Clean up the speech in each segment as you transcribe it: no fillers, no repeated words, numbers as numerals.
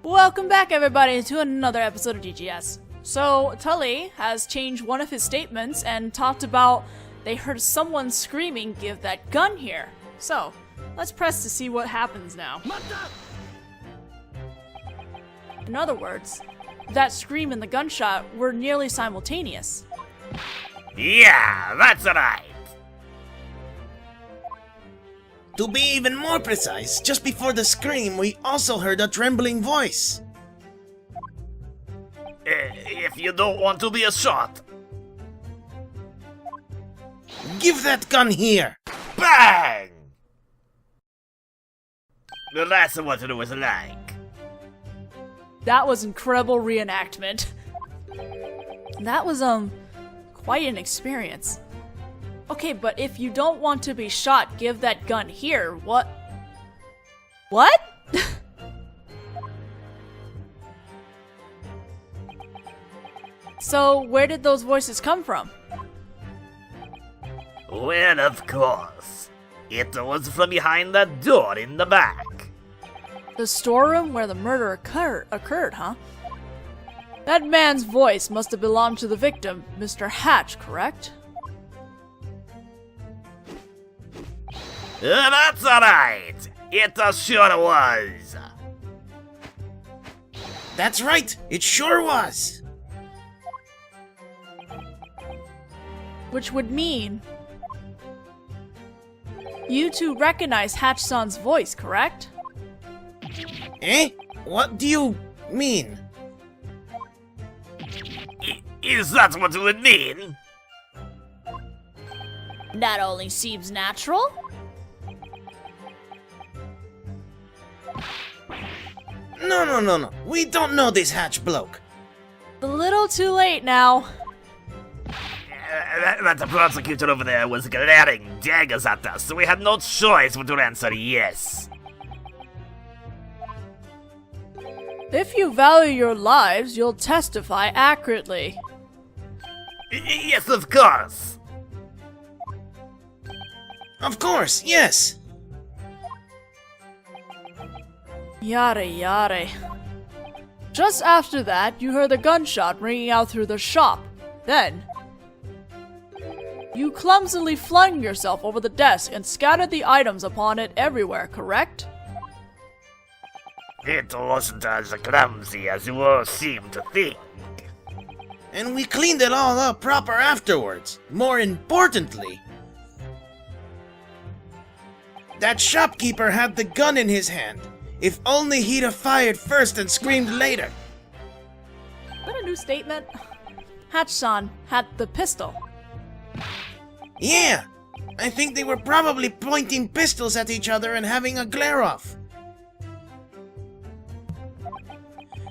Welcome back, everybody, to another episode of DGS. So, Tully has changed one of his statements and talked about they heard someone screaming, "Give that gun here." So, let's press to see what happens now. In other words, that scream and the gunshot were nearly simultaneous. Yeah, that's right. To be even more precise, just before the scream, we also heard a trembling voice. If you don't want to be a shot. Give that gun here! Bang! That's what it was like. That was incredible reenactment. That was, quite an experience. Okay, but if you don't want to be shot, give that gun here. What? What? So, where did those voices come from? Well, of course. It was from behind that door in the back. The storeroom where the murder occurred, huh? That man's voice must have belonged to the victim, Mr. Hatch, correct? That's alright. It sure was. That's right, it sure was. Which would mean you two recognize Hatch-san's voice, correct? Eh? What do you mean? Is that what it would mean? That only seems natural. No. We don't know this Hatch bloke. A little too late now. That the prosecutor over there was glaring daggers at us, so we had no choice but to answer yes. If you value your lives, you'll testify accurately. Yes, of course. Of course, yes. Yare yare. Just after that, you heard a gunshot ringing out through the shop. Then, you clumsily flung yourself over the desk and scattered the items upon it everywhere, correct? It wasn't as clumsy as you all seem to think. And we cleaned it all up proper afterwards. More importantly, that shopkeeper had the gun in his hand. If only he'd have fired first and screamed later. Is that a new statement? Hatch-san had the pistol. Yeah, I think they were probably pointing pistols at each other and having a glare-off.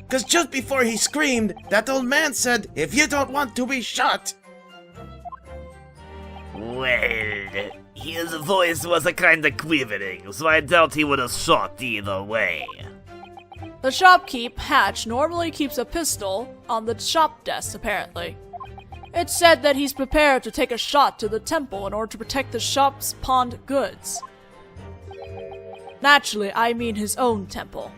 'Cause just before he screamed, that old man said, "If you don't want to be shot." Well, his voice was a kinda quivering, so I doubt he would have shot either way. The shopkeep, Hatch, normally keeps a pistol on the shop desk, apparently. It's said that he's prepared to take a shot to the temple in order to protect the shop's pawned goods. Naturally, I mean his own temple.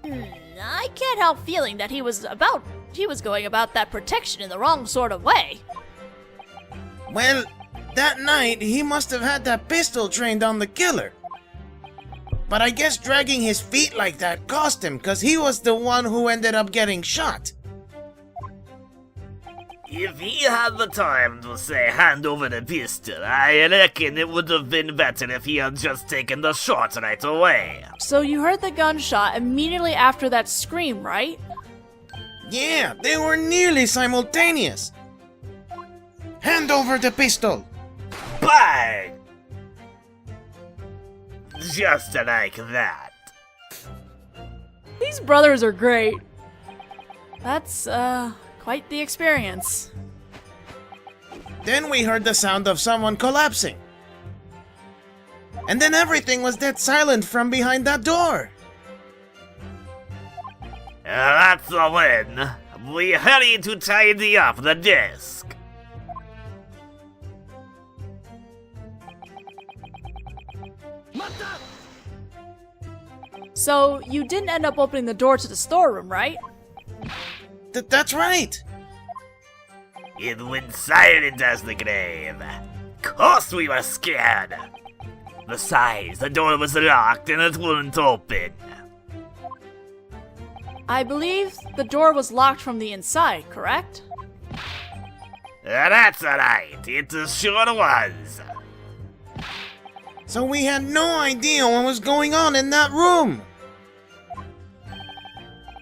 I can't help feeling that he was going about that protection in the wrong sort of way. Well, that night, he must have had that pistol trained on the killer. But I guess dragging his feet like that cost him, 'cause he was the one who ended up getting shot. If he had the time to say hand over the pistol, I reckon it would have been better if he had just taken the shot right away. So you heard the gunshot immediately after that scream, right? Yeah, they were nearly simultaneous. Hand over the pistol. Bang! Just like that. These brothers are great. That's, quite the experience. Then we heard the sound of someone collapsing. And then everything was dead silent from behind that door. That's when we hurried to tidy up the desk. So, you didn't end up opening the door to the storeroom, right? That's right. It went silent as the grave. Course we were scared. Besides, the door was locked and it wouldn't open. I believe the door was locked from the inside, correct? That's alright, it sure was. So we had no idea what was going on in that room.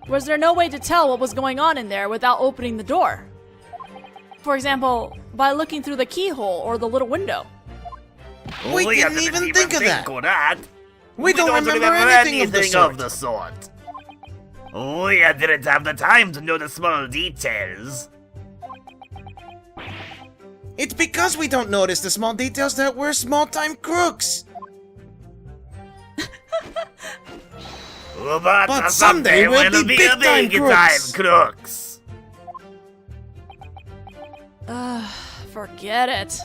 Was there no way to tell what was going on in there without opening the door? For example, by looking through the keyhole or the little window. We didn't even think of that. Of that. We don't remember anything of the sort. We didn't have the time to know the small details. It's because we don't notice the small details that we're small-time crooks. But someday we'll be big-time crooks. crooks. Forget it.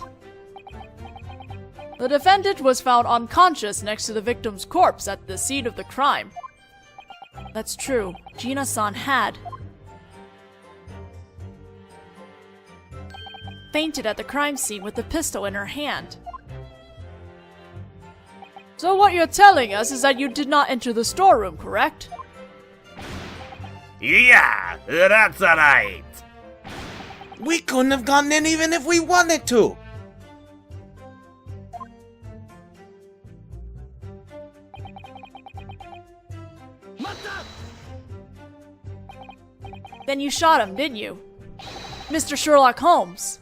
The defendant was found unconscious next to the victim's corpse at the scene of the crime. That's true. Gina-san had fainted at the crime scene with the pistol in her hand. So what you're telling us is that you did not enter the storeroom, correct? Yeah, that's alright. We couldn't have gone in even if we wanted to. Then you shot him, didn't you? Mr. Sherlock Holmes.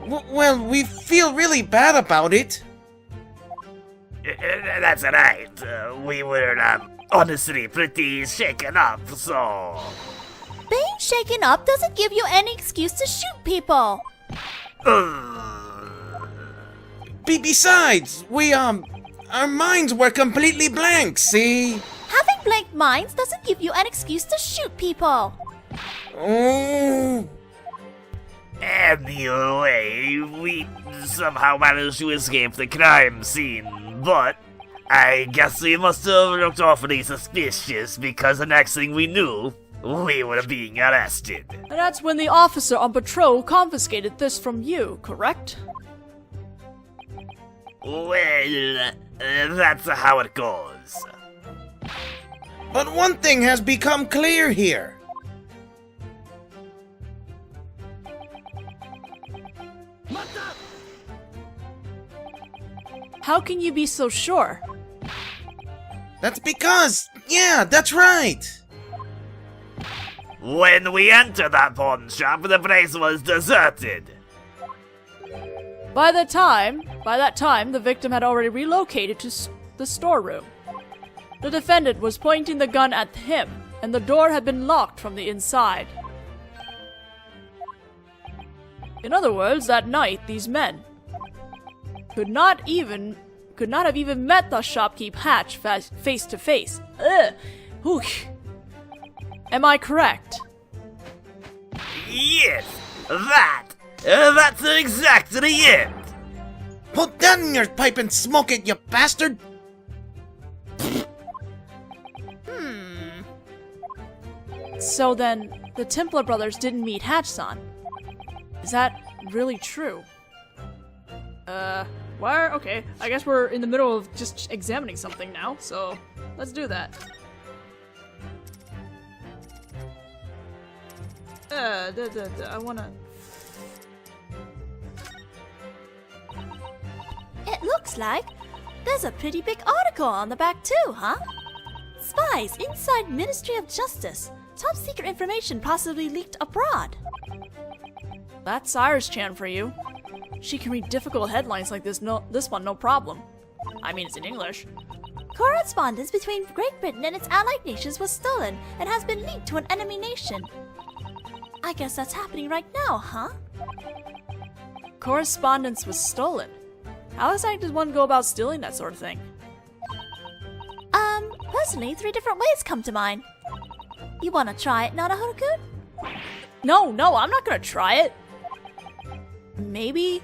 Well, we feel really bad about it. That's alright. We were, honestly pretty shaken up, so... Being shaken up doesn't give you any excuse to shoot people. Besides, our minds were completely blank, see? Having blank minds doesn't give you an excuse to shoot people. Oh. Anyway, we somehow managed to escape the crime scene, but I guess we must have looked awfully suspicious because the next thing we knew, we were being arrested. And that's when the officer on patrol confiscated this from you, correct? Well, that's how it goes. But one thing has become clear here. How can you be so sure? That's because, yeah, that's right. When we entered that pawn shop, the place was deserted. By that time, the victim had already relocated to the storeroom. The defendant was pointing the gun at him, and the door had been locked from the inside. In other words, that night, these men could not have even met the shopkeep Hatch face to face. Ugh. Whoosh. Am I correct? Yes, that's exactly it. Put that in your pipe and smoke it, you bastard. So then, the Templar brothers didn't meet Hatch-san. Is that really true? Why? Okay, I guess we're in the middle of just examining something now, so let's do that. I wanna... It looks like there's a pretty big article on the back too, huh? Spies inside Ministry of Justice. Top secret information possibly leaked abroad. That's Iris-chan for you. She can read difficult headlines like this one no problem. I mean, it's in English. Correspondence between Great Britain and its allied nations was stolen and has been leaked to an enemy nation. I guess that's happening right now, huh? Correspondence was stolen. How exactly does one go about stealing that sort of thing? Personally, 3 different ways come to mind. You wanna try it, Naruhodō-kun? No, I'm not gonna try it. Maybe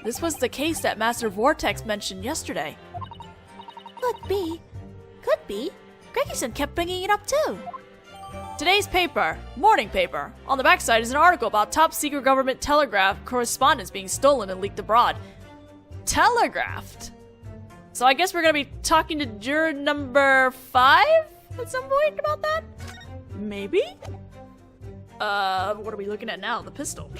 this was the case that Master Vortex mentioned yesterday. Could be, Could be. Gregson kept bringing it up too. Today's paper, morning paper. On the backside is an article about top secret government telegraph correspondence being stolen and leaked abroad. Telegraphed? So I guess we're gonna be talking to juror number 5 at some point about that? Maybe? What are we looking at now? The pistol.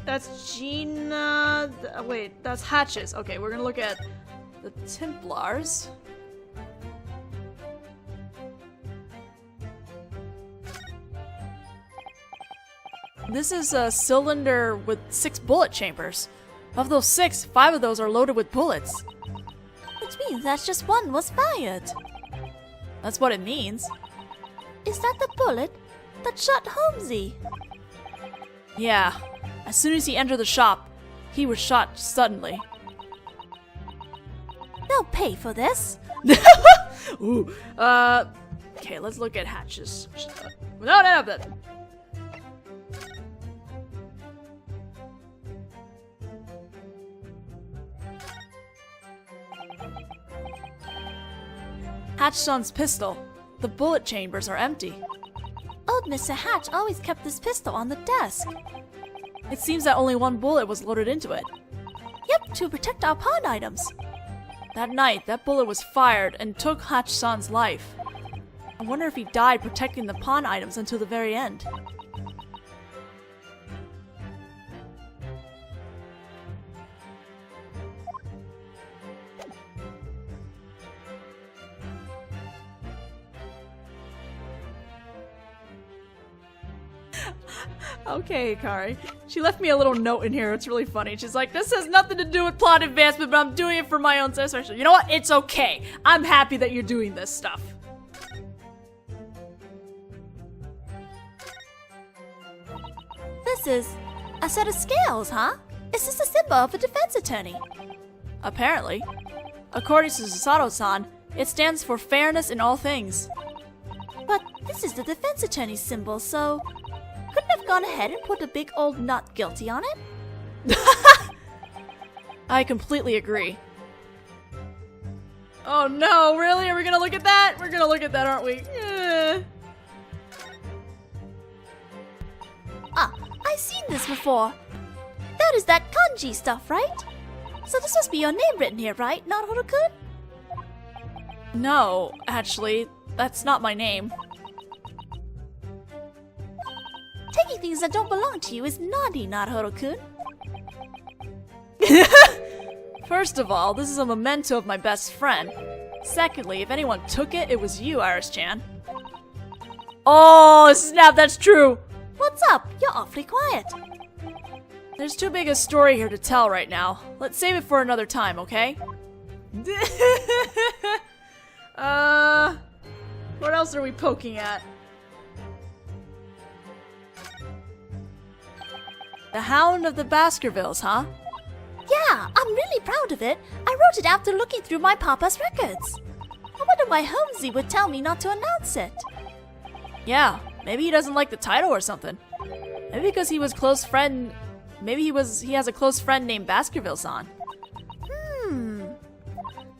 That's Gina... wait, that's Hatches. Okay, we're gonna look at the Templars. This is a cylinder with 6 bullet chambers. Of those 6, 5 of those are loaded with bullets. Which means that just one was fired. That's what it means. Is that the bullet that shot Holmesy? Yeah. As soon as he entered the shop, he was shot suddenly. They'll pay for this. Ooh. Okay, let's look at Hatches. No. Hatch-san's pistol. The bullet chambers are empty. Old Mr. Hatch always kept this pistol on the desk. It seems that only one bullet was loaded into it. Yep, to protect our pawn items. That night, that bullet was fired and took Hatch-san's life. I wonder if he died protecting the pawn items until the very end. Okay, Kari. She left me a little note in here. It's really funny. She's like, this has nothing to do with plot advancement, but I'm doing it for my own satisfaction. You know what? It's okay. I'm happy that you're doing this stuff. This is a set of scales, huh? Is this a symbol of a defense attorney? Apparently. According to Sasato-san, it stands for fairness in all things. But this is the defense attorney's symbol, so... couldn't have gone ahead and put a big old not guilty on it? I completely agree. Oh no, really? Are we gonna look at that? We're gonna look at that, aren't we? Ah, I've seen this before. That is that kanji stuff, right? So this must be your name written here, right, Naruhodō-kun? No, actually, that's not my name. Taking things that don't belong to you is naughty, Naruhodō-kun. First of all, this is a memento of my best friend. Secondly, if anyone took it, it was you, Iris-chan. Oh, snap, that's true! What's up? You're awfully quiet. There's too big a story here to tell right now. Let's save it for another time, okay? What else are we poking at? The Hound of the Baskervilles, huh? Yeah, I'm really proud of it. I wrote it after looking through my papa's records. I wonder why Holmesy would tell me not to announce it. Yeah, maybe he doesn't like the title or something. Maybe because he was close friend... Maybe he has a close friend named Baskerville-san.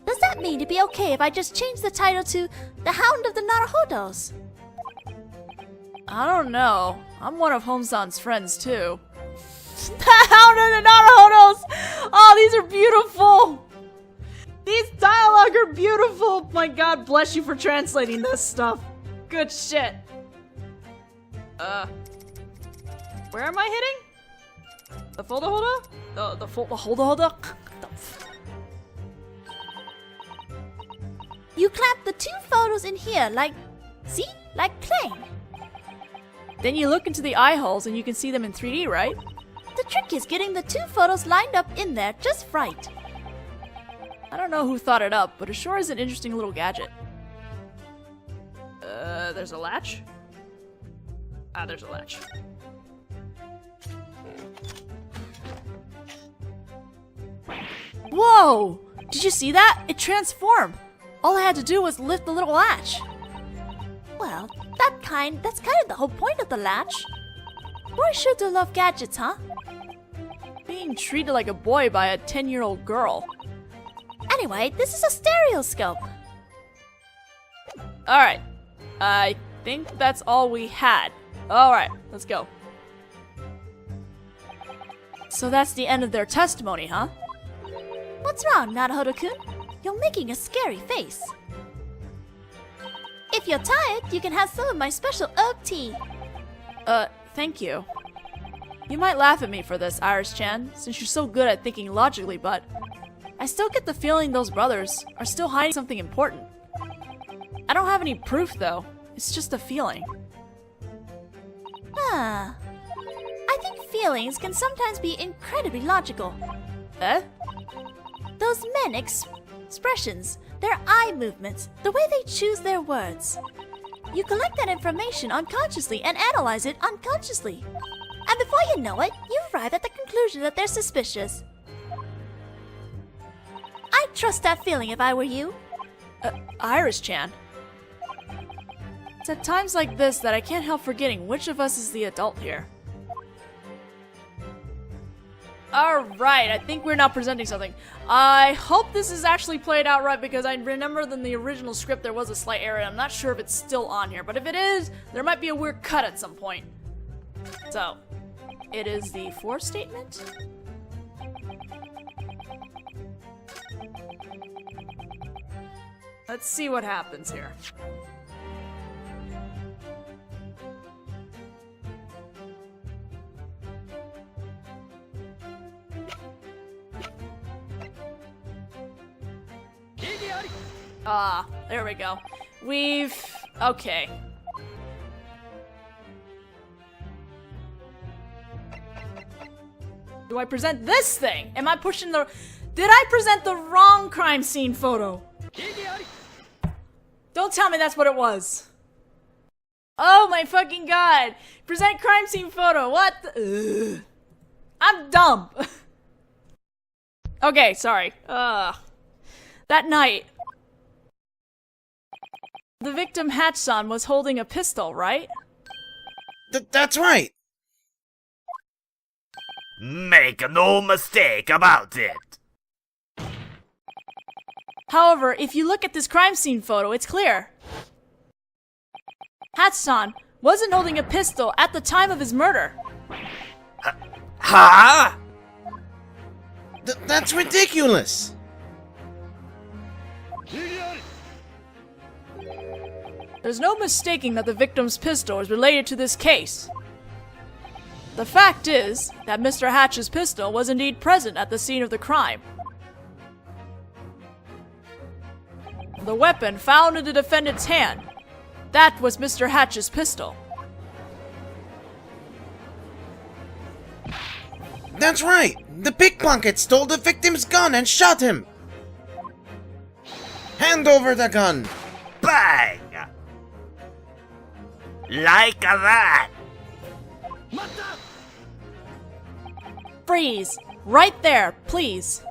Does that mean it'd be okay if I just change the title to The Hound of the Naruhodos? I don't know. I'm one of Homesan's friends, too. The Hound of the Naruhodos! Oh, these are beautiful! These dialogue are beautiful! My god, bless you for translating this stuff. Good shit. Where am I hitting? The folder? The holder? You clamped the 2 photos in here like... see? Like Clang. Then you look into the eye holes and you can see them in 3D, right? The trick is getting the 2 photos lined up in there just right. I don't know who thought it up, but it sure is an interesting little gadget. There's a latch? Ah, there's a latch. Whoa! Did you see that? It transformed! All I had to do was lift the little latch. Well, that's kind of the whole point of the latch. Boys sure do love gadgets, huh? Being being treated like a boy by a 10-year-old girl. Anyway, this is a stereoscope. Alright. I think that's all we had. Alright, let's go. So that's the end of their testimony, huh? What's wrong, Naruhodō-kun? You're making a scary face. If you're tired, you can have some of my special herb tea. Thank you. You might laugh at me for this, Iris-chan, since you're so good at thinking logically, but I still get the feeling those brothers are still hiding something important. I don't have any proof, though. It's just a feeling. I think feelings can sometimes be incredibly logical. Eh? Those men expressions, their eye movements, the way they choose their words. You collect that information unconsciously and analyze it unconsciously. And before you know it, you arrive at the conclusion that they're suspicious. I'd trust that feeling if I were you. Iris-chan. It's at times like this that I can't help forgetting which of us is the adult here. Alright, I think we're now presenting something. I hope this is actually played out right because I remember in the original script there was a slight error. I'm not sure if it's still on here, but if it is, there might be a weird cut at some point. So, it is the fourth statement? Let's see what happens here. There we go. Okay. Do I present this thing? Am I pushing the... Did I present the wrong crime scene photo? Don't tell me that's what it was. Oh my fucking god. Present crime scene photo. What the... I'm dumb. Okay, sorry. That night, the victim Hatch-san was holding a pistol, right? That's right. Make no mistake about it. However, if you look at this crime scene photo, it's clear. Hatch-san wasn't holding a pistol at the time of his murder. Huh? That's ridiculous. There's no mistaking that the victim's pistol is related to this case. The fact is that Mr. Hatch's pistol was indeed present at the scene of the crime. The weapon found in the defendant's hand, that was Mr. Hatch's pistol. That's right. The pickpocket stole the victim's gun and shot him. Hand over the gun. Bang! Like that. Freeze! Right there, please.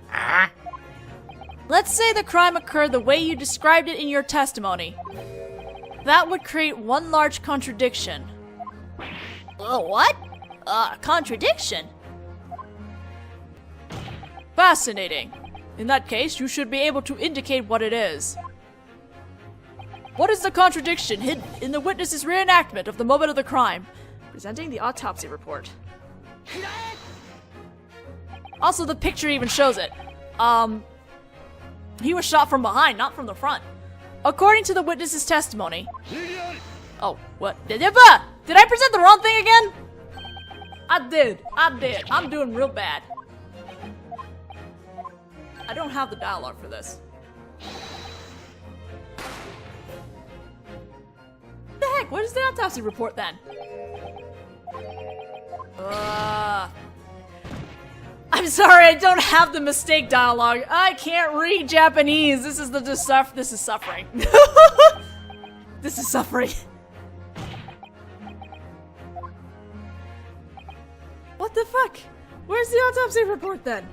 Huh? Let's say the crime occurred the way you described it in your testimony. That would create one large contradiction. What? Contradiction? Fascinating. In that case, you should be able to indicate what it is. What is the contradiction hidden in the witness's reenactment of the moment of the crime? Presenting the autopsy report. Also, the picture even shows it. He was shot from behind, not from the front. According to the witness's testimony. Oh, what? Did I present the wrong thing again? I did. I'm doing real bad. I don't have the dialogue for this. What the heck? What is the autopsy report then? I'm sorry, I don't have the mistake dialogue. I can't read Japanese. This is suffering. This is suffering. What the fuck? Where's the autopsy report then?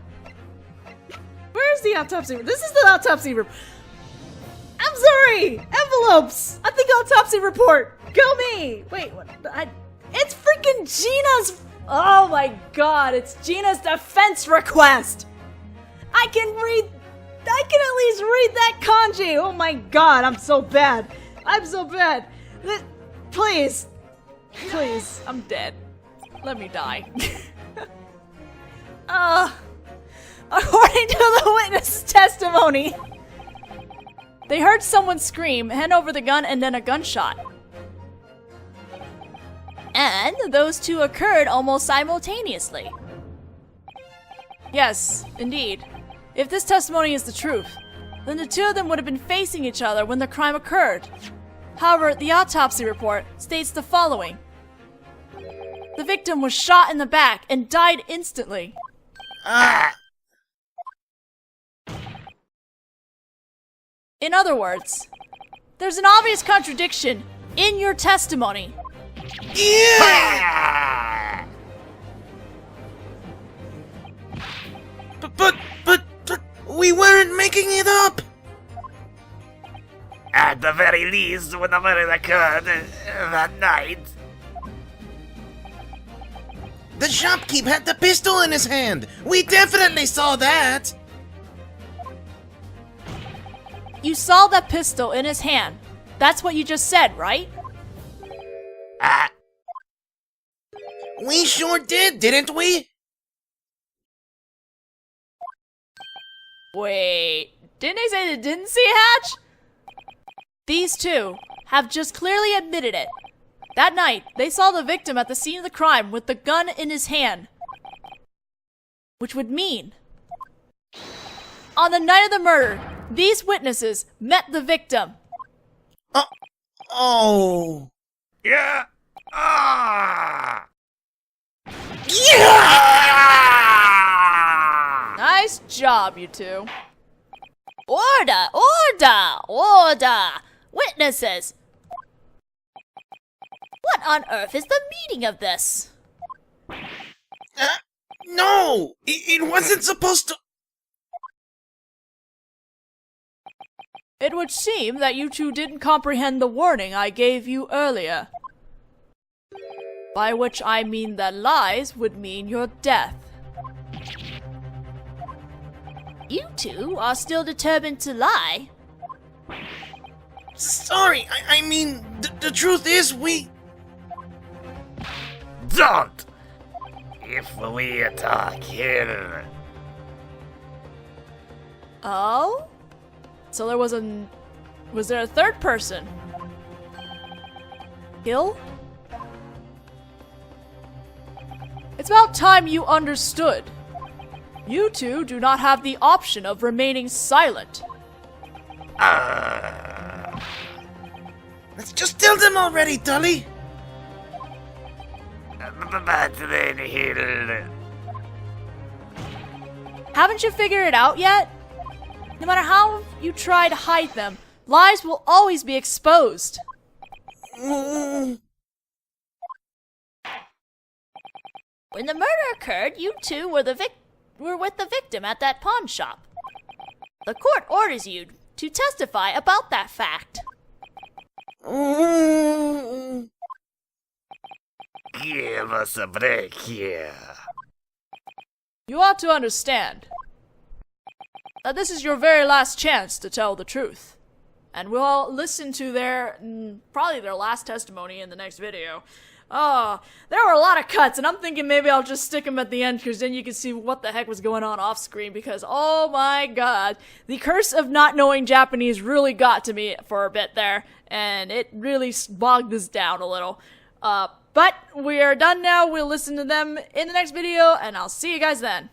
Where's the autopsy? This is the autopsy report. I'm sorry! Envelopes! I think autopsy report! Go me! Wait, what? It's freaking Gina's Oh my god, it's Gina's defense request! I can at least read that kanji! Oh my god, I'm so bad. I'm so bad. Please. Please, I'm dead. Let me die. According to the witness testimony, they heard someone scream, hand over the gun, and then a gunshot. And those two occurred almost simultaneously. Yes, indeed. If this testimony is the truth, then the two of them would have been facing each other when the crime occurred. However, the autopsy report states the following. The victim was shot in the back and died instantly. In other words, there's an obvious contradiction in your testimony. Yeah! But we weren't making it up! At the very least, when the murder occurred that night. The shopkeep had the pistol in his hand! We definitely saw that! You saw that pistol in his hand. That's what you just said, right? We sure did, didn't we? Wait, didn't they say they didn't see Hatch? These two have just clearly admitted it. That night, they saw the victim at the scene of the crime with the gun in his hand. Which would mean, on the night of the murder, these witnesses met the victim. Oh. Yeah. Yeah! Nice job, you two. Order! Order! Order! Witnesses! What on earth is the meaning of this? No! It wasn't supposed to... It would seem that you two didn't comprehend the warning I gave you earlier. By which I mean that lies would mean your death. You two are still determined to lie? Sorry, I mean, the truth is we... Don't! If we attack here. Oh? So there was there a third person? Hill? It's about time you understood. You two do not have the option of remaining silent. Let's just tell them already, Tully! But then here. Haven't you figured it out yet? No matter how you try to hide them, lies will always be exposed. Mm. When the murder occurred, you two were with the victim at that pawn shop. The court orders you to testify about that fact. Mm. Give us a break here. You ought to understand that this is your very last chance to tell the truth. And we'll listen to probably their last testimony in the next video. Oh, there were a lot of cuts, and I'm thinking maybe I'll just stick them at the end, because then you can see what the heck was going on off screen, because oh my god, the curse of not knowing Japanese really got to me for a bit there, and it really bogged us down a little. But we are done now. We'll listen to them in the next video, and I'll see you guys then.